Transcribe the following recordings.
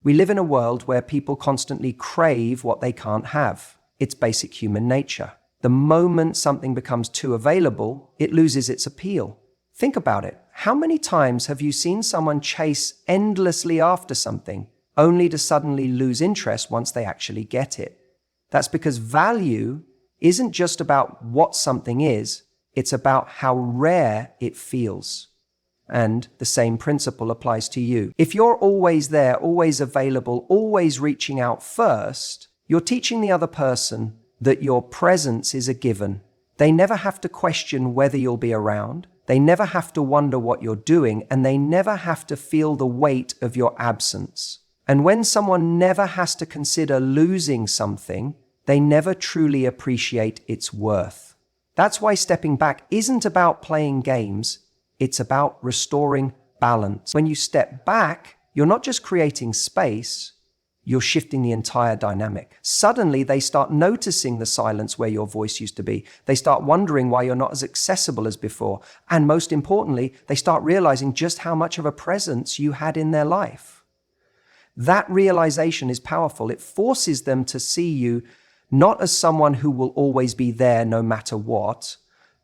We live in a world where people constantly crave what they can't have. It's basic human nature. The moment something becomes too available, it loses its appeal. Think about it. How many times have you seen someone chase endlessly after something, only to suddenly lose interest once they actually get it? That's because value isn't just about what something is, it's about how rare it feels. And the same principle applies to you. If you're always there, always available, always reaching out first, you're teaching the other person that your presence is a given. They never have to question whether you'll be around. They never have to wonder what you're doing, and they never have to feel the weight of your absence. And when someone never has to consider losing something, they never truly appreciate its worth. That's why stepping back isn't about playing games. It's about restoring balance. When you step back, you're not just creating space, you're shifting the entire dynamic. Suddenly, they start noticing the silence where your voice used to be. They start wondering why you're not as accessible as before. And most importantly, they start realizing just how much of a presence you had in their life. That realization is powerful. It forces them to see you not as someone who will always be there no matter what,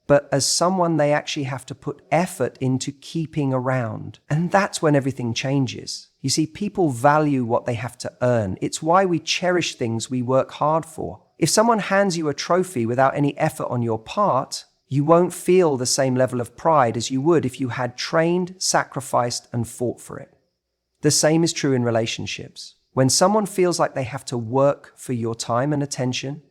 but as someone they actually have to put effort into keeping around. And that's when everything changes. You see, people value what they have to earn. It's why we cherish things we work hard for. If someone hands you a trophy without any effort on your part, you won't feel the same level of pride as you would if you had trained, sacrificed, and fought for it. The same is true in relationships. When someone feels like they have to work for your time and attention,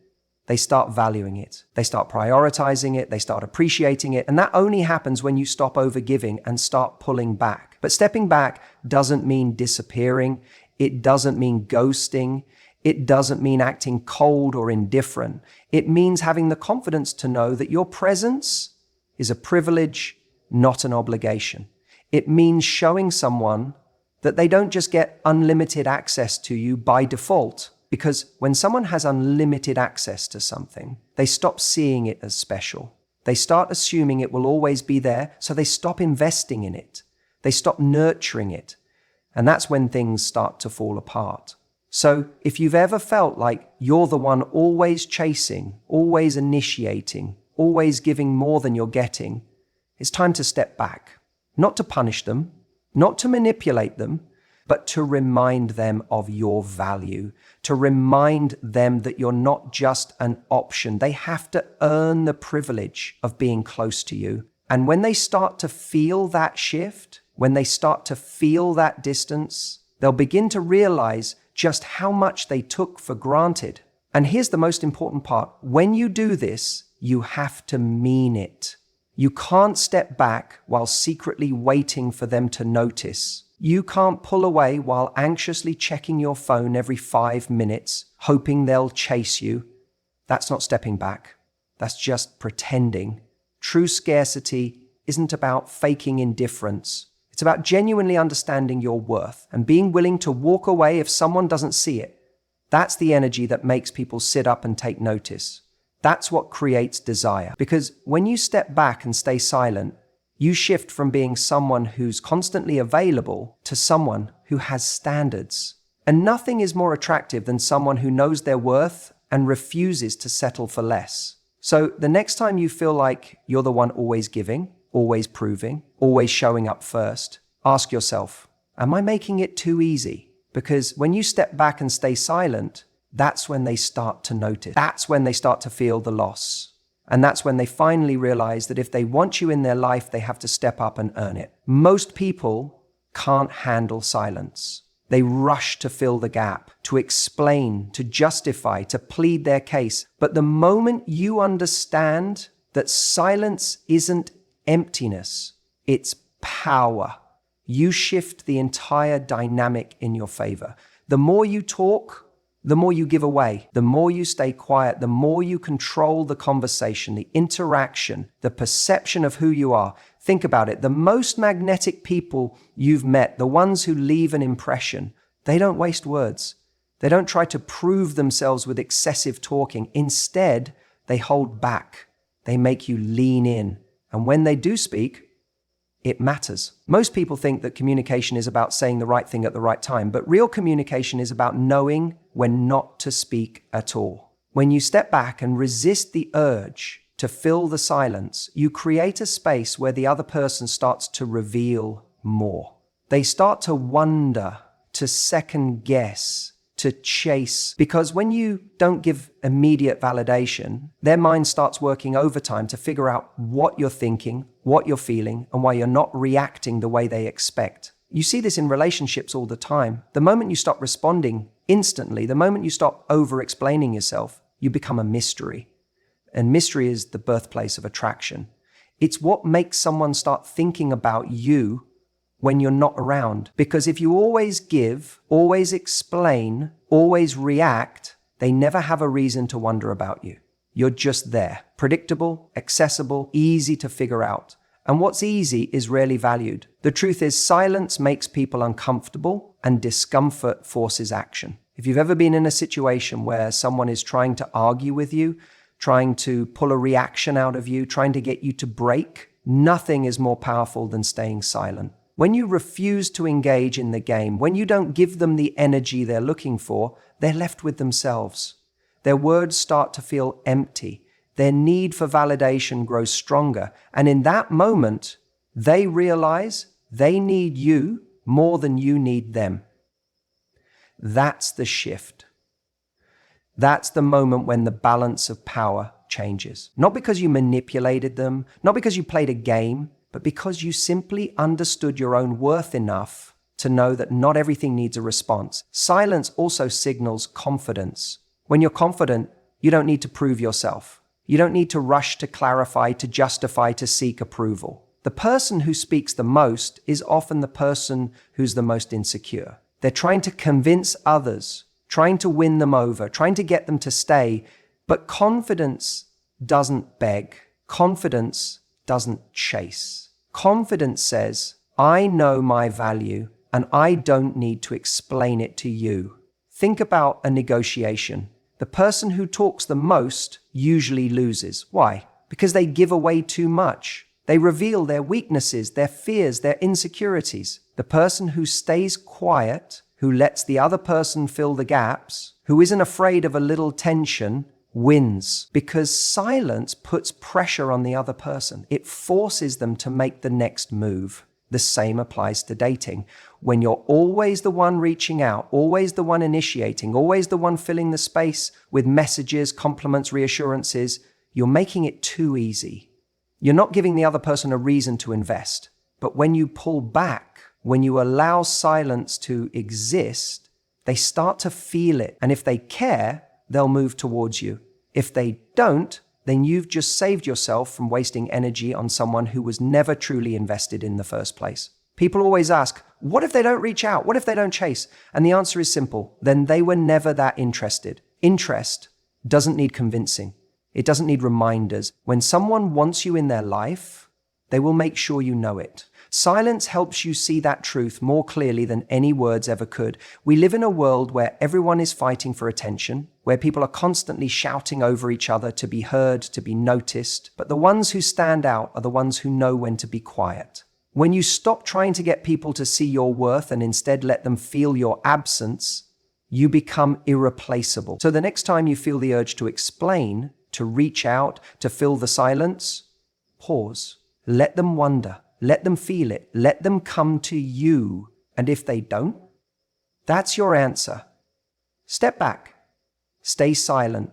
they start valuing it. They start prioritizing it. They start appreciating it. And that only happens when you stop overgiving and start pulling back. But stepping back doesn't mean disappearing. It doesn't mean ghosting. It doesn't mean acting cold or indifferent. It means having the confidence to know that your presence is a privilege, not an obligation. It means showing someone that they don't just get unlimited access to you by default. Because when someone has unlimited access to something, they stop seeing it as special. They start assuming it will always be there, so they stop investing in it. They stop nurturing it. And that's when things start to fall apart. So if you've ever felt like you're the one always chasing, always initiating, always giving more than you're getting, it's time to step back. Not to punish them, not to manipulate them, but to remind them of your value, to remind them that you're not just an option. They have to earn the privilege of being close to you. And when they start to feel that shift, when they start to feel that distance, they'll begin to realize just how much they took for granted. And here's the most important part. When you do this, you have to mean it. You can't step back while secretly waiting for them to notice. You can't pull away while anxiously checking your phone every 5 minutes, hoping they'll chase you. That's not stepping back. That's just pretending. True scarcity isn't about faking indifference. It's about genuinely understanding your worth and being willing to walk away if someone doesn't see it. That's the energy that makes people sit up and take notice. That's what creates desire. Because when you step back and stay silent, you shift from being someone who's constantly available to someone who has standards. And nothing is more attractive than someone who knows their worth and refuses to settle for less. So the next time you feel like you're the one always giving, always proving, always showing up first, ask yourself, am I making it too easy? Because when you step back and stay silent, that's when they start to notice. That's when they start to feel the loss. And that's when they finally realize that if they want you in their life, they have to step up and earn it. Most people can't handle silence. They rush to fill the gap, to explain, to justify, to plead their case. But the moment you understand that silence isn't emptiness, it's power, you shift the entire dynamic in your favor. The more you talk, the more you give away. The more you stay quiet, the more you control the conversation, the interaction, the perception of who you are. Think about it. The most magnetic people you've met, the ones who leave an impression, they don't waste words. They don't try to prove themselves with excessive talking. Instead, they hold back. They make you lean in. And when they do speak, it matters. Most people think that communication is about saying the right thing at the right time, but real communication is about knowing when not to speak at all. When you step back and resist the urge to fill the silence, you create a space where the other person starts to reveal more. They start to wonder, to second guess, to chase, because when you don't give immediate validation, their mind starts working overtime to figure out what you're thinking, what you're feeling, and why you're not reacting the way they expect. You see this in relationships all the time. The moment you stop responding instantly, the moment you stop over-explaining yourself, you become a mystery. And mystery is the birthplace of attraction. It's what makes someone start thinking about you when you're not around. Because if you always give, always explain, always react, they never have a reason to wonder about you. You're just there, predictable, accessible, easy to figure out. And what's easy is rarely valued. The truth is, silence makes people uncomfortable and discomfort forces action. If you've ever been in a situation where someone is trying to argue with you, trying to pull a reaction out of you, trying to get you to break, nothing is more powerful than staying silent. When you refuse to engage in the game, when you don't give them the energy they're looking for, they're left with themselves. Their words start to feel empty. Their need for validation grows stronger. And in that moment, they realize they need you more than you need them. That's the shift. That's the moment when the balance of power changes. Not because you manipulated them, not because you played a game, but because you simply understood your own worth enough to know that not everything needs a response. Silence also signals confidence. When you're confident, you don't need to prove yourself. You don't need to rush to clarify, to justify, to seek approval. The person who speaks the most is often the person who's the most insecure. They're trying to convince others, trying to win them over, trying to get them to stay. But confidence doesn't beg. Confidence doesn't chase. Confidence says, I know my value and I don't need to explain it to you. Think about a negotiation. The person who talks the most usually loses. Why? Because they give away too much. They reveal their weaknesses, their fears, their insecurities. The person who stays quiet, who lets the other person fill the gaps, who isn't afraid of a little tension, wins, because silence puts pressure on the other person. It forces them to make the next move. The same applies to dating. When you're always the one reaching out, always the one initiating, always the one filling the space with messages, compliments, reassurances, you're making it too easy. You're not giving the other person a reason to invest. But when you pull back, when you allow silence to exist, they start to feel it. And if they care, they'll move towards you. If they don't, then you've just saved yourself from wasting energy on someone who was never truly invested in the first place. People always ask, what if they don't reach out? What if they don't chase? And the answer is simple. Then they were never that interested. Interest doesn't need convincing. It doesn't need reminders. When someone wants you in their life, they will make sure you know it. Silence helps you see that truth more clearly than any words ever could. We live in a world where everyone is fighting for attention, where people are constantly shouting over each other to be heard, to be noticed. But the ones who stand out are the ones who know when to be quiet. When you stop trying to get people to see your worth and instead let them feel your absence, you become irreplaceable. So the next time you feel the urge to explain, to reach out, to fill the silence, pause. Let them wonder. Let them feel it. Let them come to you. And if they don't, that's your answer. Step back. Stay silent.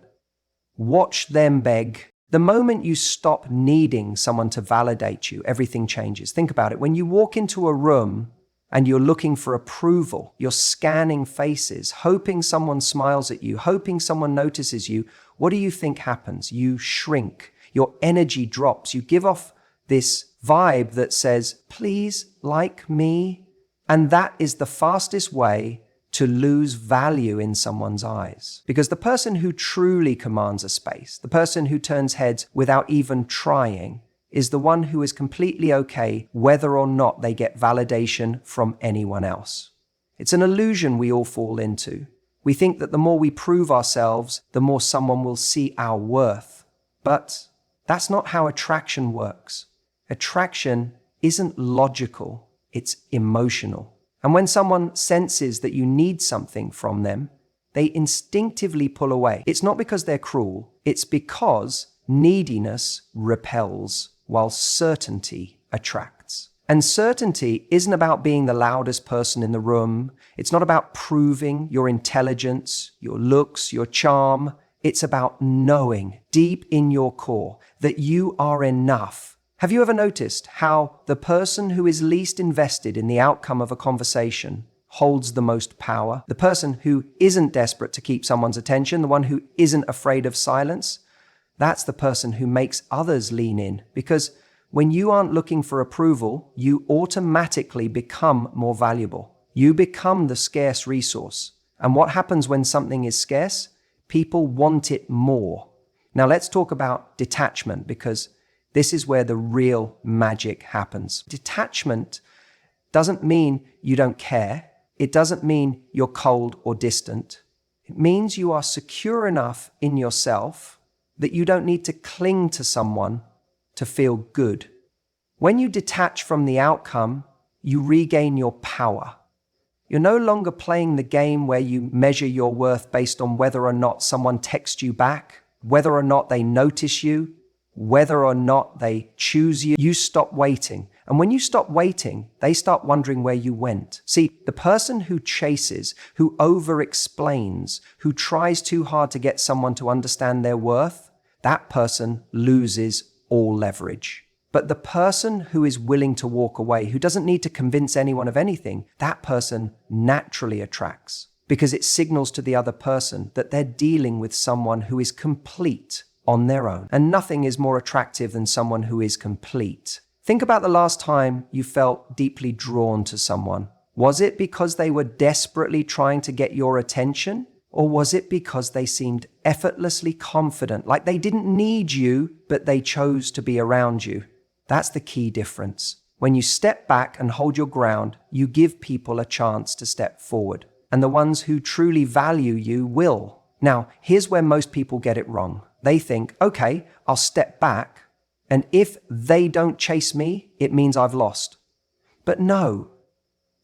Watch them beg. The moment you stop needing someone to validate you, everything changes. Think about it. When you walk into a room and you're looking for approval, you're scanning faces, hoping someone smiles at you, hoping someone notices you, what do you think happens? You shrink. Your energy drops. You give off this vibe that says, please like me. And that is the fastest way to lose value in someone's eyes. Because the person who truly commands a space, the person who turns heads without even trying, is the one who is completely okay whether or not they get validation from anyone else. It's an illusion we all fall into. We think that the more we prove ourselves, the more someone will see our worth. But that's not how attraction works. Attraction isn't logical, it's emotional. And when someone senses that you need something from them, they instinctively pull away. It's not because they're cruel, it's because neediness repels while certainty attracts. And certainty isn't about being the loudest person in the room. It's not about proving your intelligence, your looks, your charm. It's about knowing deep in your core that you are enough. Have you ever noticed how the person who is least invested in the outcome of a conversation holds the most power? The person who isn't desperate to keep someone's attention, the one who isn't afraid of silence, that's the person who makes others lean in. Because when you aren't looking for approval, you automatically become more valuable. You become the scarce resource. And what happens when something is scarce? People want it more. Now let's talk about detachment, because this is where the real magic happens. Detachment doesn't mean you don't care. It doesn't mean you're cold or distant. It means you are secure enough in yourself that you don't need to cling to someone to feel good. When you detach from the outcome, you regain your power. You're no longer playing the game where you measure your worth based on whether or not someone texts you back, whether or not they notice you, whether or not they choose you. You stop waiting. And when you stop waiting, they start wondering where you went. See, the person who chases, who over-explains, who tries too hard to get someone to understand their worth, that person loses all leverage. But the person who is willing to walk away, who doesn't need to convince anyone of anything, that person naturally attracts, because it signals to the other person that they're dealing with someone who is complete on their own. And nothing is more attractive than someone who is complete. Think about the last time you felt deeply drawn to someone. Was it because they were desperately trying to get your attention? Or was it because they seemed effortlessly confident, like they didn't need you, but they chose to be around you? That's the key difference. When you step back and hold your ground, you give people a chance to step forward. And the ones who truly value you will. Now, here's where most people get it wrong. They think, okay, I'll step back, and if they don't chase me, it means I've lost. But no,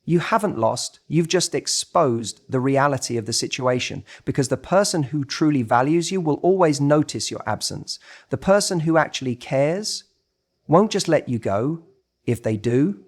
you haven't lost. You've just exposed the reality of the situation, because the person who truly values you will always notice your absence. The person who actually cares won't just let you go. If they do,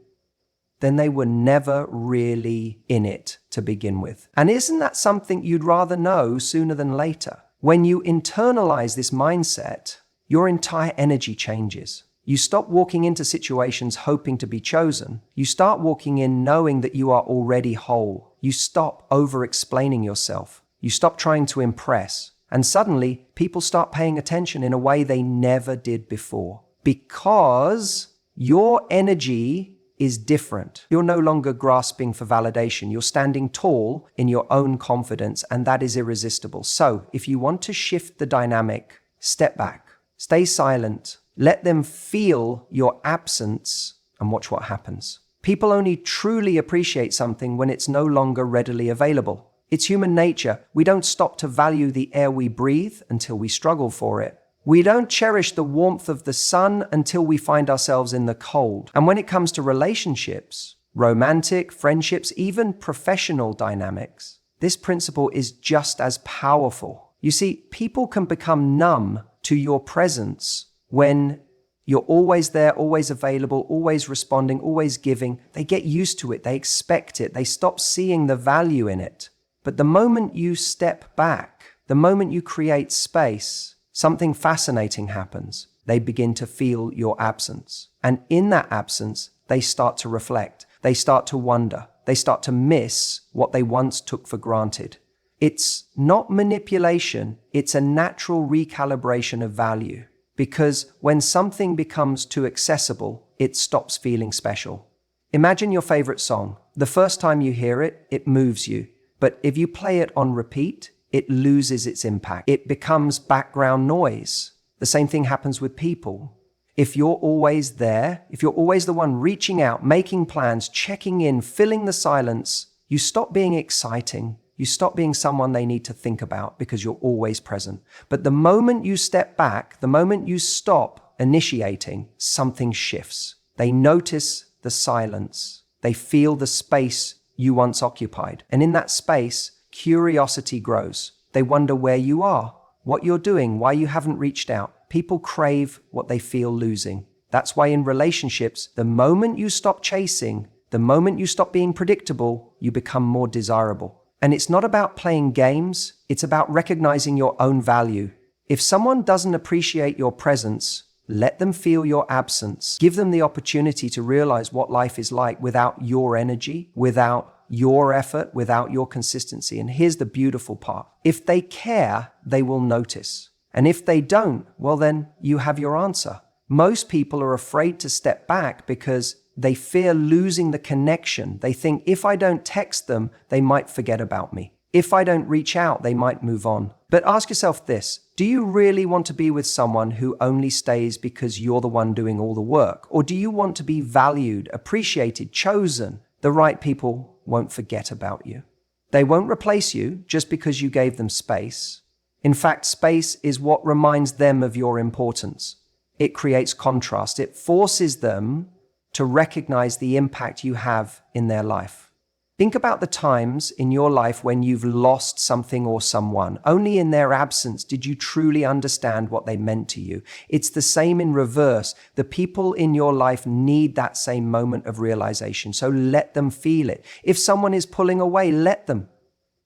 then they were never really in it to begin with. And isn't that something you'd rather know sooner than later? When you internalize this mindset, your entire energy changes. You stop walking into situations hoping to be chosen. You start walking in knowing that you are already whole. You stop over-explaining yourself. You stop trying to impress. And suddenly, people start paying attention in a way they never did before. Because your energy is different. You're no longer grasping for validation. You're standing tall in your own confidence, and that is irresistible. So, if you want to shift the dynamic, step back, stay silent, let them feel your absence, and watch what happens. People only truly appreciate something when it's no longer readily available. It's human nature. We don't stop to value the air we breathe until we struggle for it. We don't cherish the warmth of the sun until we find ourselves in the cold. And when it comes to relationships, romantic, friendships, even professional dynamics, this principle is just as powerful. You see, people can become numb to your presence when you're always there, always available, always responding, always giving. They get used to it. They expect it. They stop seeing the value in it. But the moment you step back, the moment you create space, something fascinating happens. They begin to feel your absence. And in that absence, they start to reflect. They start to wonder. They start to miss what they once took for granted. It's not manipulation. It's a natural recalibration of value. Because when something becomes too accessible, it stops feeling special. Imagine your favorite song. The first time you hear it, it moves you. But if you play it on repeat, it loses its impact. It becomes background noise. The same thing happens with people. If you're always there, if you're always the one reaching out, making plans, checking in, filling the silence, you stop being exciting. You stop being someone they need to think about because you're always present. But the moment you step back, the moment you stop initiating, something shifts. They notice the silence. They feel the space you once occupied. And in that space, curiosity grows. They wonder where you are, what you're doing, why you haven't reached out. People crave what they feel losing. That's why in relationships, the moment you stop chasing, the moment you stop being predictable, you become more desirable. And it's not about playing games, it's about recognizing your own value. If someone doesn't appreciate your presence, let them feel your absence. Give them the opportunity to realize what life is like without your energy, without your effort, without your consistency. And here's the beautiful part. If they care, they will notice. And if they don't, well then you have your answer. Most people are afraid to step back because they fear losing the connection. They think if I don't text them, they might forget about me. If I don't reach out, they might move on. But ask yourself this, do you really want to be with someone who only stays because you're the one doing all the work? Or do you want to be valued, appreciated, chosen? The right people won't forget about you. They won't replace you just because you gave them space. In fact, space is what reminds them of your importance. It creates contrast. It forces them to recognize the impact you have in their life. Think about the times in your life when you've lost something or someone. Only in their absence did you truly understand what they meant to you. It's the same in reverse. The people in your life need that same moment of realization, so let them feel it. If someone is pulling away, let them.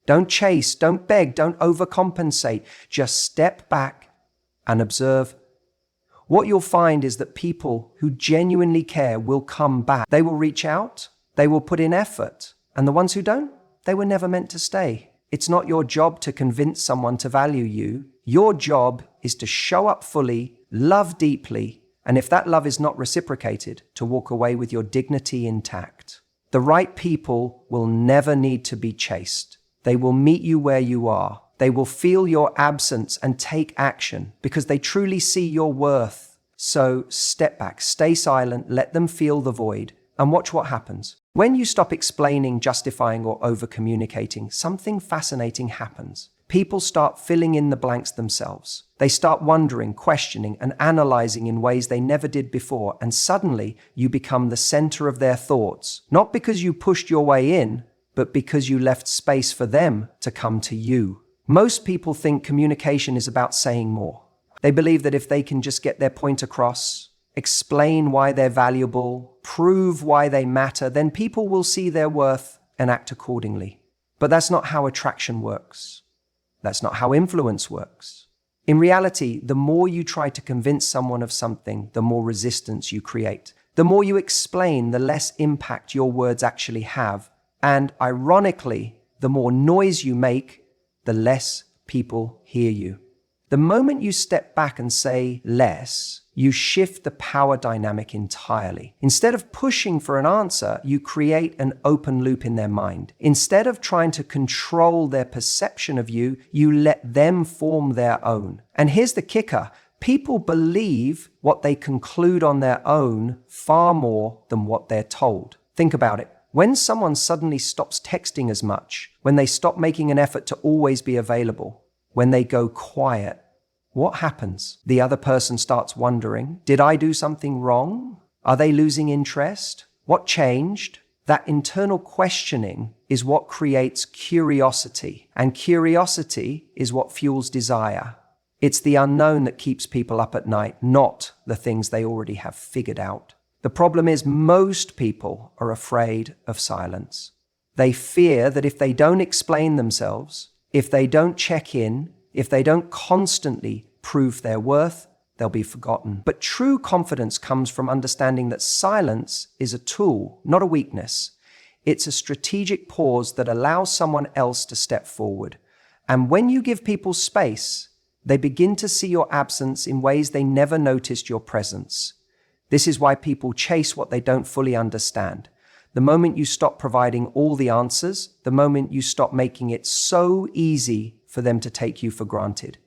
Don't chase, don't beg, don't overcompensate. Just step back and observe. What you'll find is that people who genuinely care will come back. They will reach out, they will put in effort. And the ones who don't, they were never meant to stay. It's not your job to convince someone to value you. Your job is to show up fully, love deeply, and if that love is not reciprocated, to walk away with your dignity intact. The right people will never need to be chased. They will meet you where you are. They will feel your absence and take action because they truly see your worth. So step back, stay silent, let them feel the void, and watch what happens. When you stop explaining, justifying, or over-communicating, something fascinating happens. People start filling in the blanks themselves. They start wondering, questioning, and analyzing in ways they never did before, and suddenly you become the center of their thoughts, not because you pushed your way in, but because you left space for them to come to you. Most people think communication is about saying more. They believe that if they can just get their point across, explain why they're valuable, prove why they matter, then people will see their worth and act accordingly. But that's not how attraction works. That's not how influence works. In reality, the more you try to convince someone of something, the more resistance you create. The more you explain, the less impact your words actually have. And ironically, the more noise you make, the less people hear you. The moment you step back and say less, you shift the power dynamic entirely. Instead of pushing for an answer, you create an open loop in their mind. Instead of trying to control their perception of you, you let them form their own. And here's the kicker. People believe what they conclude on their own far more than what they're told. Think about it. When someone suddenly stops texting as much, when they stop making an effort to always be available, when they go quiet, what happens? The other person starts wondering, did I do something wrong? Are they losing interest? What changed? That internal questioning is what creates curiosity, and curiosity is what fuels desire. It's the unknown that keeps people up at night, not the things they already have figured out. The problem is most people are afraid of silence. They fear that if they don't explain themselves, if they don't check in, if they don't constantly prove their worth, they'll be forgotten. But true confidence comes from understanding that silence is a tool, not a weakness. It's a strategic pause that allows someone else to step forward. And when you give people space, they begin to see your absence in ways they never noticed your presence. This is why people chase what they don't fully understand. The moment you stop providing all the answers, the moment you stop making it so easy for them to take you for granted,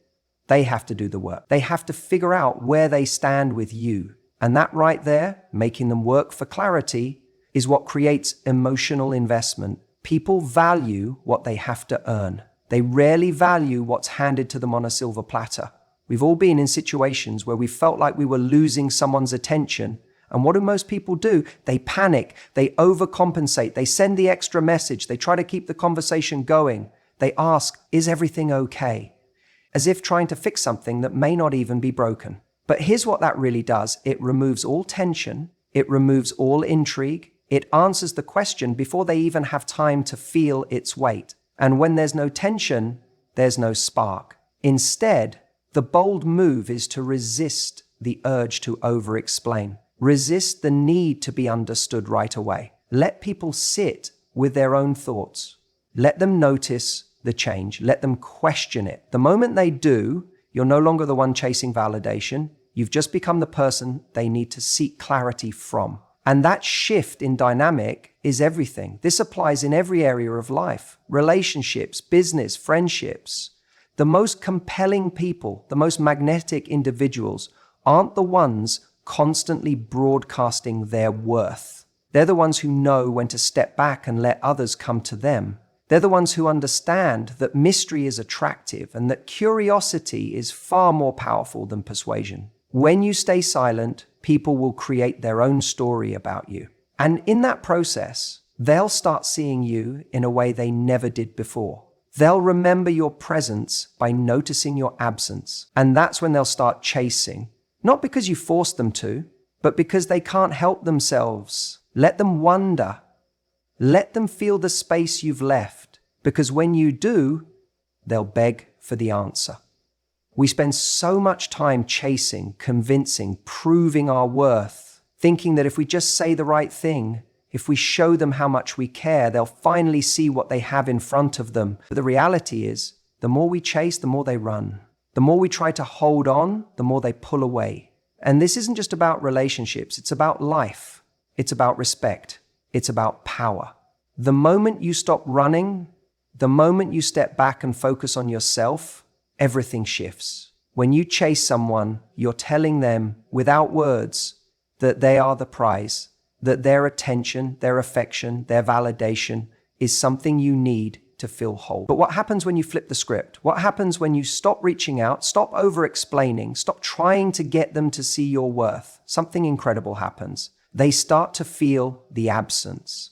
they have to do the work. They have to figure out where they stand with you. And that right there, making them work for clarity, is what creates emotional investment. People value what they have to earn. They rarely value what's handed to them on a silver platter. We've all been in situations where we felt like we were losing someone's attention, And what do most people do? They panic, they overcompensate, they send the extra message, they try to keep the conversation going. They ask, is everything okay? As if trying to fix something that may not even be broken. But here's what that really does. It removes all tension, it removes all intrigue, it answers the question before they even have time to feel its weight. And when there's no tension, there's no spark. Instead, the bold move is to resist the urge to over-explain. Resist the need to be understood right away. Let people sit with their own thoughts. Let them notice the change. Let them question it. The moment they do, you're no longer the one chasing validation. You've just become the person they need to seek clarity from. And that shift in dynamic is everything. This applies in every area of life. Relationships, business, friendships. The most compelling people, the most magnetic individuals aren't the ones constantly broadcasting their worth. They're the ones who know when to step back and let others come to them. They're the ones who understand that mystery is attractive and that curiosity is far more powerful than persuasion. When you stay silent, people will create their own story about you. And in that process, they'll start seeing you in a way they never did before. They'll remember your presence by noticing your absence. And that's when they'll start chasing. Not because you forced them to, but because they can't help themselves. Let them wonder. Let them feel the space you've left. Because when you do, they'll beg for the answer. We spend so much time chasing, convincing, proving our worth, thinking that if we just say the right thing, if we show them how much we care, they'll finally see what they have in front of them. But the reality is, the more we chase, the more they run. The more we try to hold on, the more they pull away. And this isn't just about relationships, it's about life. It's about respect. It's about power. The moment you stop running, the moment you step back and focus on yourself, everything shifts. When you chase someone, you're telling them, without words, that they are the prize, that their attention, their affection, their validation is something you need to feel whole. But what happens when you flip the script? What happens when you stop reaching out, stop over-explaining, stop trying to get them to see your worth? Something incredible happens. They start to feel the absence.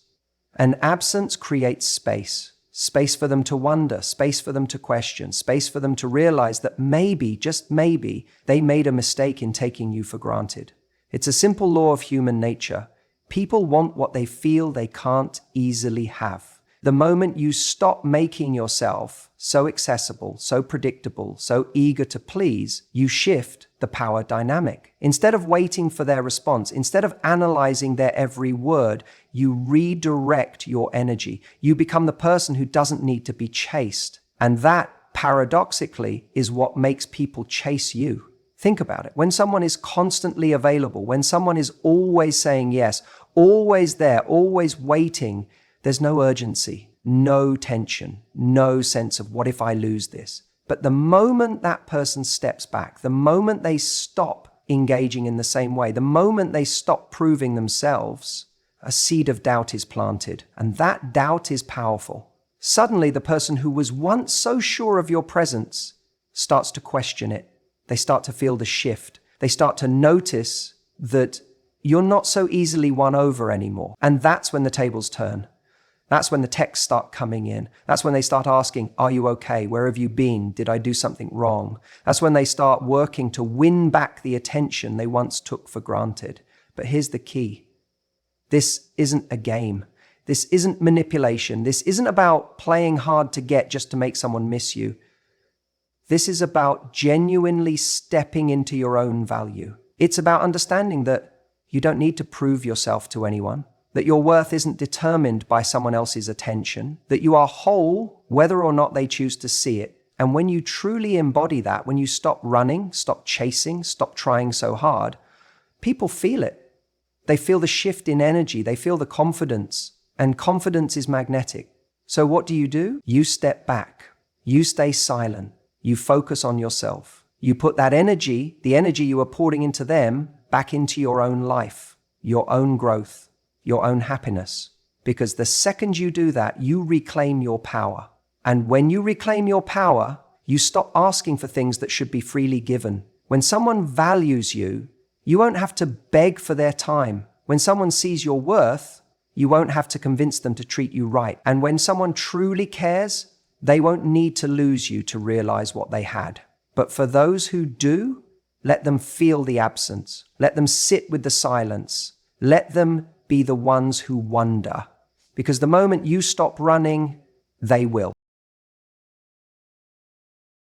And absence creates space. Space for them to wonder, space for them to question, space for them to realize that maybe, just maybe, they made a mistake in taking you for granted. It's a simple law of human nature. People want what they feel they can't easily have. The moment you stop making yourself so accessible, so predictable, so eager to please, you shift the power dynamic. Instead of waiting for their response, instead of analyzing their every word, you redirect your energy. You become the person who doesn't need to be chased. And that, paradoxically, is what makes people chase you. Think about it. When someone is constantly available, when someone is always saying yes, always there, always waiting, there's no urgency, no tension, no sense of what if I lose this. But the moment that person steps back, the moment they stop engaging in the same way, the moment they stop proving themselves, a seed of doubt is planted. And that doubt is powerful. Suddenly, the person who was once so sure of your presence starts to question it. They start to feel the shift. They start to notice that you're not so easily won over anymore. And that's when the tables turn. That's when the texts start coming in. That's when they start asking, are you okay? Where have you been? Did I do something wrong? That's when they start working to win back the attention they once took for granted. But here's the key. This isn't a game. This isn't manipulation. This isn't about playing hard to get just to make someone miss you. This is about genuinely stepping into your own value. It's about understanding that you don't need to prove yourself to anyone, that your worth isn't determined by someone else's attention, that you are whole whether or not they choose to see it. And when you truly embody that, when you stop running, stop chasing, stop trying so hard, people feel it. They feel the shift in energy, they feel the confidence, and confidence is magnetic. So what do? You step back, you stay silent, you focus on yourself. You put that energy, the energy you are pouring into them, back into your own life, your own growth, your own happiness. Because the second you do that, you reclaim your power. And when you reclaim your power, you stop asking for things that should be freely given. When someone values you, You won't have to beg for their time. When someone sees your worth, you won't have to convince them to treat you right. And when someone truly cares, they won't need to lose you to realize what they had. But for those who do, let them feel the absence. Let them sit with the silence. Let them be the ones who wonder. Because the moment you stop running, they will.